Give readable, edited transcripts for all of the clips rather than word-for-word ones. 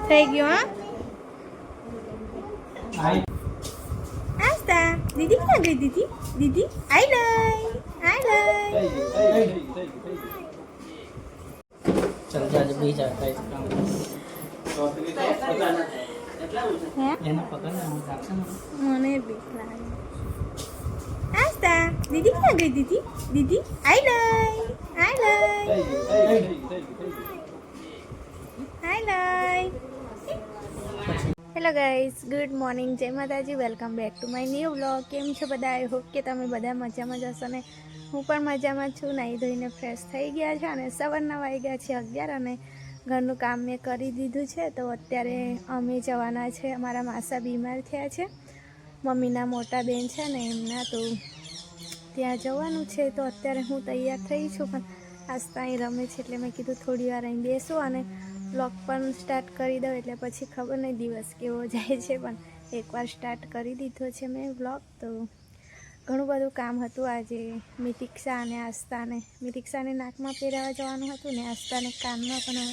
થઈ ગયું હા આસ્તા દીદી ક્યાં ગઈ દીદી દીદી આઈ चल जा भी जाता है काम एना पकड़ना हम जाते हैं મને બીક લાગે આસ્તા દીદી ક્યાં ગઈ દીદી દીદી હેલો ગાઈઝ ગુડ મોર્નિંગ જય માતાજી welcome back to my new vlog કેમ છો બધા આઈ હોપ કે તમે બધા મજામાં જ હશો ને હું પણ મજામાં છું નાહી ધોઈને ફ્રેશ થઈ ગયા છે અને સવારના વાગ્યા છે 11 અને ઘરનું કામ મેં કરી દીધું છે તો અત્યારે અમે જવાના છે અમારા માસા બીમાર થયા છે મમ્મીના મોટા બેન છે ને એમના તો ત્યાં જવાનું છે તો અત્યારે હું તૈયાર થઈ છું પણ આસ્તા અહીં રમે છે એટલે મેં કીધું થોડી વાર અહીં બેસું અને વ્લોગ પણ સ્ટાર્ટ કરી દઉં એટલે પછી ખબર નહીં દિવસ કેવો જાય છે પણ એકવાર સ્ટાર્ટ કરી દીધો છે મેં વ્લોગ તો ઘણું બધું કામ હતું આજે મિતિક્ષા અને આસ્તાને મિતિક્ષાને નાકમાં પહેરાવા જવાનું હતું ને આસ્તાને કાનમાં પણ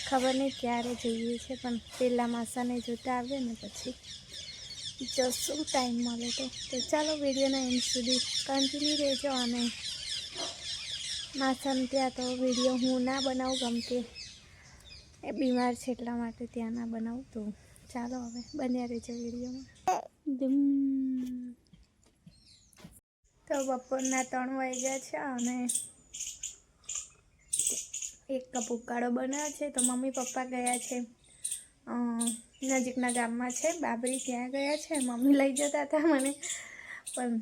ખબર નહીં ક્યારે જઈએ છે પણ પહેલાં માસાને જોતા આવે ને પછી જશું ટાઈમ મળે તો ચાલો વિડીયોના એન્ડ સુધી કન્ટિન્યુ રહેજો અને માસાને ત્યાં તો વિડીયો હું ના બનાવું ગમ કે એ બીમાર છે એટલા માટે ત્યાં ના બનાવું તો ચાલો હવે બન્યા રહેજો વિડીયોમાં તો બપોરના 3 વાગ્યા છે અને એક કપ ઉકાળો બનાવ્યો છે તો મમ્મી પપ્પા ગયા છે નજીકના ગામમાં છે બાબરી ત્યાં ગયા છે મમ્મી લઈ જતા હતા મને પણ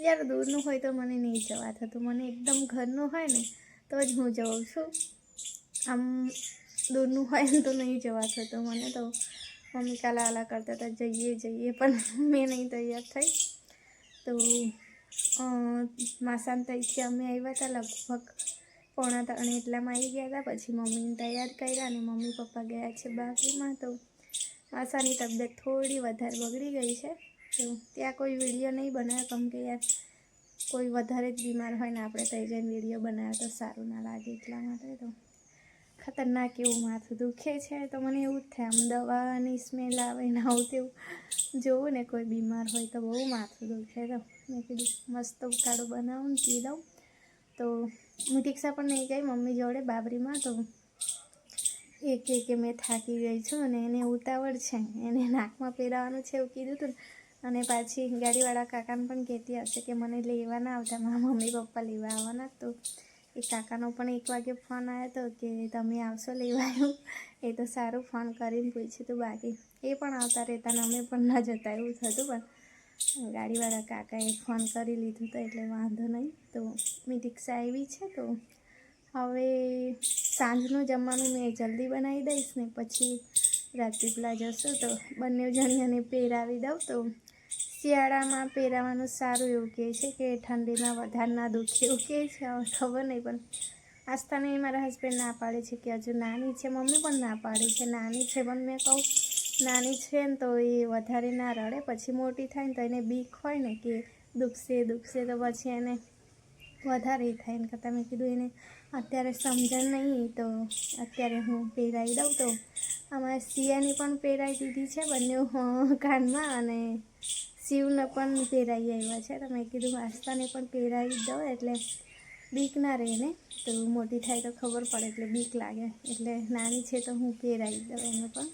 યાર દૂરનું હોય તો મને નહીં જવા થતું મને એકદમ ઘરનું હોય ને તો જ હું જઉં છું આમ દૂરનું હોય ને તો નહીં જવા થતું મને તો મમ્મી કાલા આલા કરતા હતા જઈએ પણ મેં નહીં તૈયાર થઈ તો માસાને તઈથી અમે આવ્યા હતા લગભગ 2:45 એટલામાં આવી ગયા હતા પછી મમ્મીને તૈયાર કર્યા અને મમ્મી પપ્પા ગયા છે બાકીમાં તો માસાની તબિયત થોડી વધારે બગડી ગઈ છે તો ત્યાં કોઈ વિડીયો નહીં બનાવ્યો કેમ કે યાર કોઈ વધારે જ બીમાર હોય ને આપણે તઈ જઈને વિડીયો બનાવ્યો તો સારું ના લાગે એટલા માટે તો ખતરનાક એવું માથું દુખે છે તો મને એવું જ થાય આમ દવાની સ્મેલ આવે ને આવું તેવું જોવું ને કોઈ બીમાર હોય તો બહુ માથું દુખે તો મેં કીધું મસ્ત ઉકાળો બનાવું ને પી દઉં તો મિતિક્ષા પણ નહીં ગઈ મમ્મી જોડે બાબરીમાં તો કે મેં થાકી ગઈ છું અને એને ઉતાવળ છે એને નાકમાં પહેરાવાનું છે એવું કીધું હતું અને પાછી ગાડીવાળા કાકાને પણ કહેતી હશે કે મને લેવા ના આવતા મારા મમ્મી પપ્પા લેવા આવવાના તો એ કાકાનો પણ 1 વાગે ફોન આવ્યો હતો કે તમે આવશો લેવા આવ્યું એ તો સારું ફોન કરીને પૂછ્યું હતું બાકી એ પણ આવતા રહેતા ને અમે પણ ના જતા એવું થતું પણ ગાડીવાળા કાકાએ ફોન કરી લીધું તો એટલે વાંધો નહીં તો મિતિક્ષા આવી છે તો હવે સાંજનું જમવાનું મેં જલ્દી બનાવી દઈશ ને પછી રાજપીપળા જશું તો બંને જણીઓને પહેરાવી દઉં તો શિયાળામાં પહેરાવાનું સારું એવું કહે છે કે ઠંડીમાં વધારે ના દુખે એવું કહે છે હવે ખબર નહીં પણ આસ્થાને મારા હસબન્ડ ના પાડે છે કે હજુ નાની છે મમ્મી પણ ના પાડે છે નાની છે પણ મેં કહું નાની છે ને તો એ વધારે ના રડે પછી મોટી થાય ને તો એને બીક હોય ને કે દુખશે તો પછી એને વધારે થાય ને કરતાં મેં કીધું એને અત્યારે સમજણ નહીં તો અત્યારે હું પહેરાવી દઉં તો આમાં સિયાની પણ પહેરાવી દીધી છે બંને કાનમાં અને શિવને પણ પહેરાવી આવ્યા છે તો મેં કીધું આસ્થાને પણ પહેરાવી દઉં એટલે બીક ના રહે ને તો મોટી થાય તો ખબર પડે એટલે બીક લાગે એટલે નાની છે તો હું પહેરાવી દઉં એને પણ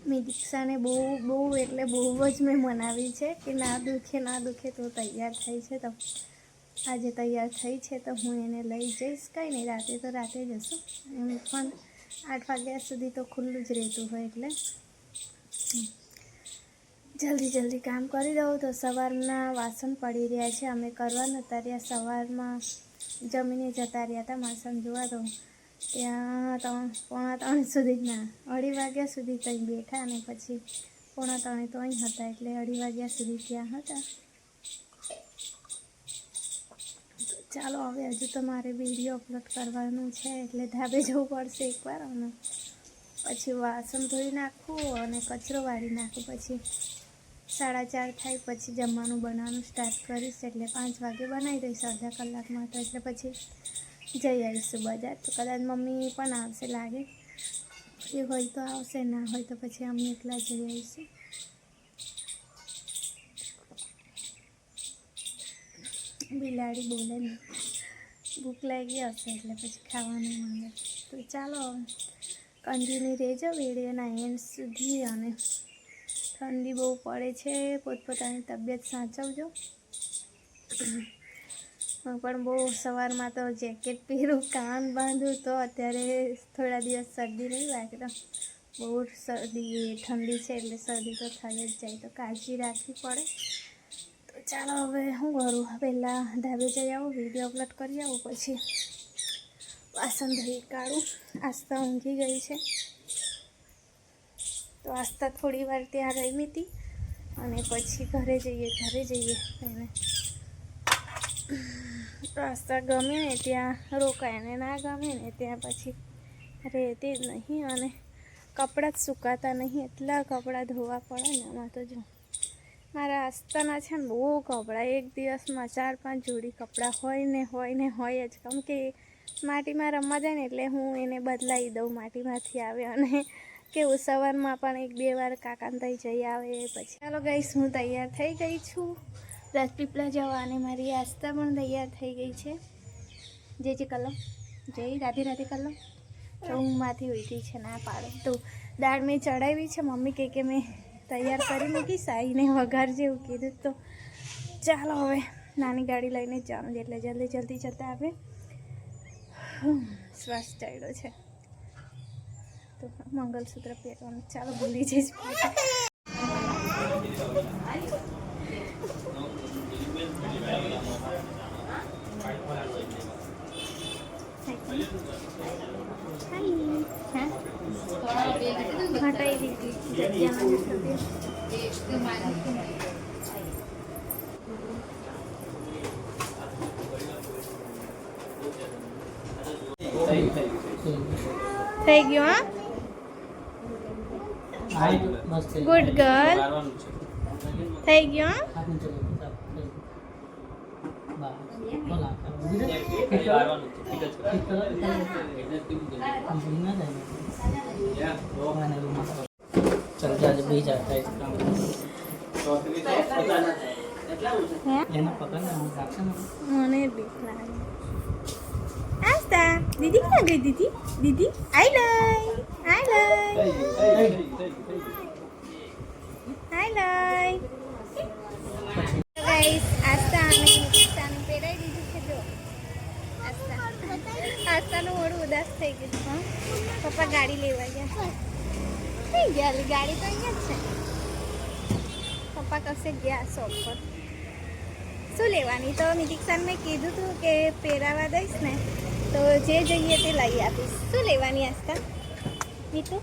મિતિક્ષાને બહુ એટલે બહુ જ મેં મનાવી છે કે ના દુખે તો તૈયાર થઈ છે તો આજે તૈયાર થઈ છે તો હું એને લઈ જઈશ કંઈ નહીં રાતે જશું એમ પણ 8 વાગ્યા સુધી તો ખુલ્લું જ રહેતું હોય એટલે જલ્દી કામ કરી દઉં તો સવારના વાસણ પડી રહ્યા છે અમે કરવા નહોતા રહ્યા સવારમાં જમીને જતા રહ્યા હતા માસણ જોવા તો ત્યાં 2:45 સુધી ના 2:30 વાગ્યા સુધી ત્યાં બેઠા અને પછી 2:45 તો અહીં હતા એટલે 2:30 વાગ્યા સુધી ત્યાં હતા ચાલો હવે હજુ તો મારે વિડીયો અપલોડ કરવાનું છે એટલે ધાબે જવું પડશે એકવાર અને પછી વાસણ ધોઈ નાખવું અને કચરો વાળી નાખું પછી 4:30 થાય પછી જમવાનું બનાવવાનું સ્ટાર્ટ કરીશ એટલે 5 વાગે બનાવી દઈશ અડધા કલાકમાં તો એટલે પછી જઈ આવીશું બજાર. તો કદાચ મમ્મી પણ આવશે લાગે, એ હોય તો આવશે, ના હોય તો પછી અમે એકલા જઈ આવીશું. બિલાડી બોલે ને, ભૂખ લાગી હશે એટલે પછી ખાવાનું માંગે. તો ચાલો કન્ટિન્યુ રહેજો વિડીયોના એન્ડ સુધી. અને ઠંડી બહુ પડે છે, પોતપોતાની તબિયત સાચવજો. હું પણ બહુ સવારમાં તો જેકેટ પહેરું, કાન બાંધું, તો અત્યારે થોડા દિવસ શરદી નહીં લાગે. બહુ શરદી ઠંડી છે એટલે શરદી તો થઈ જ જાય, તો કાળજી રાખવી પડે. તો ચાલો હવે શું કરું, પહેલાં ધાબે જઈ આવું, વિડીયો અપલોડ કરી આવું, પછી વાસણ ધોઈ કાઢું. આસ્તા ઊંઘી ગઈ છે, તો આસ્તા થોડી વાર ત્યાં રમી હતી અને પછી ઘરે જઈએ એને આસ્તા ગમે ને ત્યાં રોકાય ને ના ગમે ને ત્યાં પછી રહેતી જ નહીં. અને કપડાં જ સુકાતા નહીં, એટલા કપડાં ધોવા પડે ને. આમાં તો જો મારા આસ્તાના છે ને બહુ કપડાં, એક દિવસમાં 4-5 જોડી કપડાં હોય જ. કેમ કે માટીમાં રમવા જાય ને એટલે હું એને બદલાવી દઉં, માટીમાંથી આવે. અને કેવું સવારમાં પણ 1-2 વાર કાકાને ત્યાં જઈ આવે. પછી ચાલો ગાઈસ, હું તૈયાર થઈ ગઈ છું રાજપીપળા જવા, અને મારી આસ્તા પણ તૈયાર થઈ ગઈ છે. જે કલમ જય રાધે કલમ તો ઊંઘમાંથી ઉઠી છે, ના પાડે. તો દાળ મેં ચડાવી છે, મમ્મી કે મેં તૈયાર કરી મૂકીશ, આવીને વઘાર જેવું કીધું. તો ચાલો હવે નાની ગાડી લઈને જ જવાનું, એટલે જલ્દી જતા આવે. શ્વાસ ચાલ્યો છે, તો મંગલસૂત્ર પહેરવાનું. ચાલો ભૂલી જઈશ. હટાઈ દીધી થઈ ગયું. હા, ગુડ ગર્લ, થઈ ગયું. चल जा जब भी जाता है इसका लेना पकड़ना हम राक्षस મને બીક લાગે. આસ્તા દીદી ક્યાં ગઈ? દીદી આઈ લઈ ગાઈસ. આસ્તા અને નિકિતાને પહેરાવી દીધું છે. જો આસ્તાનું મોડું ઉદાસ થઈ ગયું. હા, પપ્પા ગાડી લેવા ગયા. થઈ ગયા, ગાડી તો અહીંયા જ છે. પપ્પા કશે ગયા શોપ પર. શું લેવાની? તો નિતિક્ષાને મેં કીધું હતું કે પહેરાવા દઈશ ને તો જે જોઈએ તે લઈ આપીશ. શું લેવાની આસ્તા? નીતુ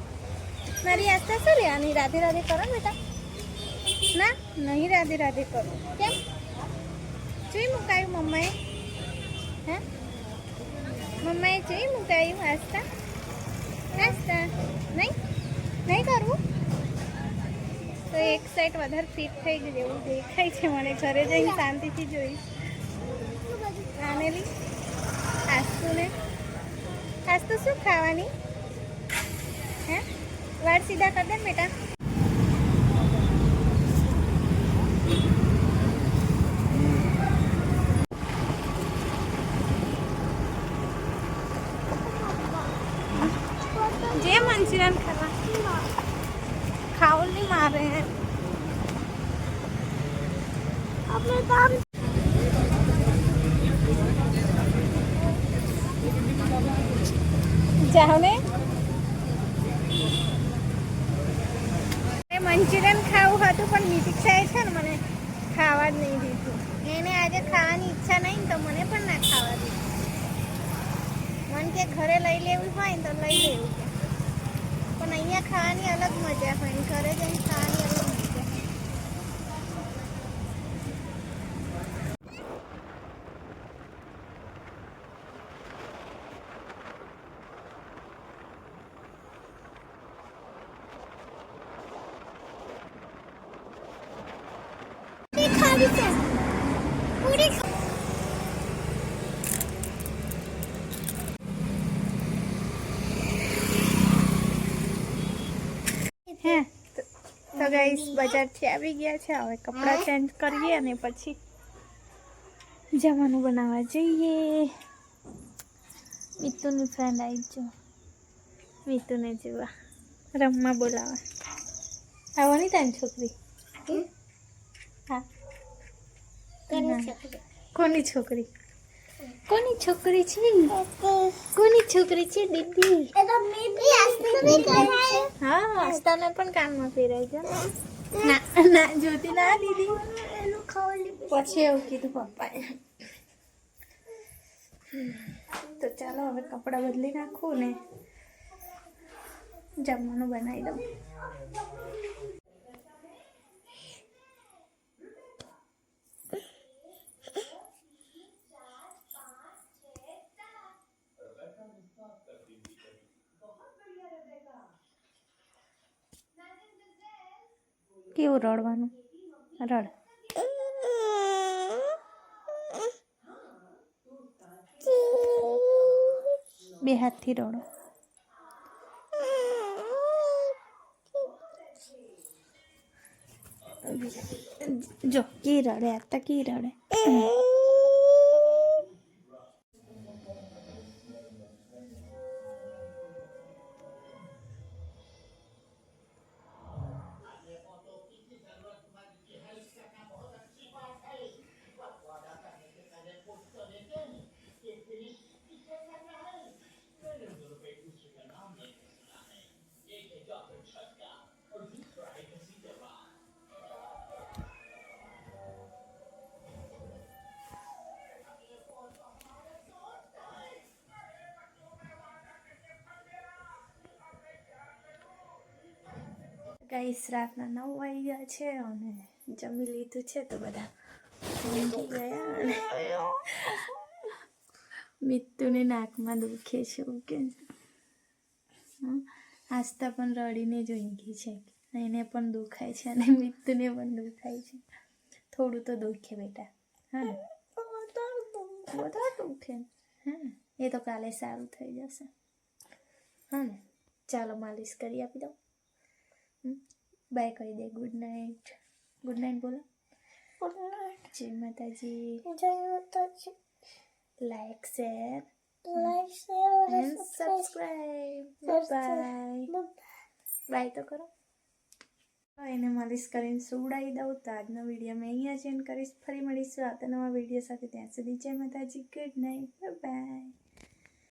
મારી આસ્તા શું લેવાની? રાધે કરો બેટા. ના, નહીં રાધે કરો. કેમ? જોઈ મુકાયું મમ્માએ? હે, મમ્માએ જોઈ મુકાયું આસ્તા? નહીં કરવું? તો એક સાઈડ વધારે ફિટ થઈ ગયું એવું દેખાય છે મને. ઘરે જઈને શાંતિથી જોઈશ. આનેલી આસ્તુ શું ખાવાની? હે, વાળ સીધા કર દે ને બેટા. જે મંચુરિયન ખાઓ નહીં મારે. આપણે કામ જાઓ ને. મંચુરિયન ખાવું હતું પણ નિતિક્ષાએ છે ને મને ખાવા જ નહીં દીધું. એને આજે ખાવાની ઈચ્છા નહીં તો મને પણ ના ખાવા દીધું. મને કે ઘરે લઈ લેવું હોય ને તો લઈ લેવું કે, પણ અહીંયા ખાવાની અલગ મજા હોય, ઘરે જઈને ખાવાની અલગ મજા. ગાઈસ બજારથી આવી ગયા છે, હવે કપડાં ચેન્જ કરીએ અને પછી જમવાનું બનાવવા જઈએ. મિતુની ફ્રેન્ડ આવી જો, મિતુને જોવા રમવા બોલાવા આવવાની તારી છોકરી. હા કોની છોકરી? કોની છોકરી છે? કોની છોકરી છે દીદી? હા આસ્તાને પણ કાનમાં પહેરાઈ છે. ના ના જોતી ના દીદી, પછી એવું કીધું પપ્પાએ. તો ચાલો હવે કપડાં બદલી નાખું ને જમવાનું બનાવી દઉં. કેવું રડવાનું? રડ. બે હાથથી રડો. જો કી રડે, આ તો કી રડે. ગાઈસ રાતના 9 વાગી ગયા છે અને જમી લીધું છે તો બધા ઊંઘી ગયા. અને મિત્તુને નાકમાં દુખે છે ઓકે. આસ્તા પણ રડીને જ ઊંઘી છે, એને પણ દુખાય છે અને મિત્તુને પણ દુખાય છે. થોડું તો દુખે બેટા. હા ને બધા દુખે. હા એ તો કાલે સારું થઈ જશે. હા ને ચાલો માલિશ કરી આપી દઉં. બાય કહી દે. Good night. ગુડ નાઇટ બોલો. Good night. જય માતાજી. જય માતાજી. Like share and subscribe. Bye bye તો કરો. એને માલિશ કરીને સુવડાવી દઉં. તો આજનો વિડીયો મેં અહીંયા જ એન્ડ કરીશ. ફરી મળીશું આવતા નવા વિડીયો સાથે. ત્યાં સુધી જય માતાજી. Good night. બાય.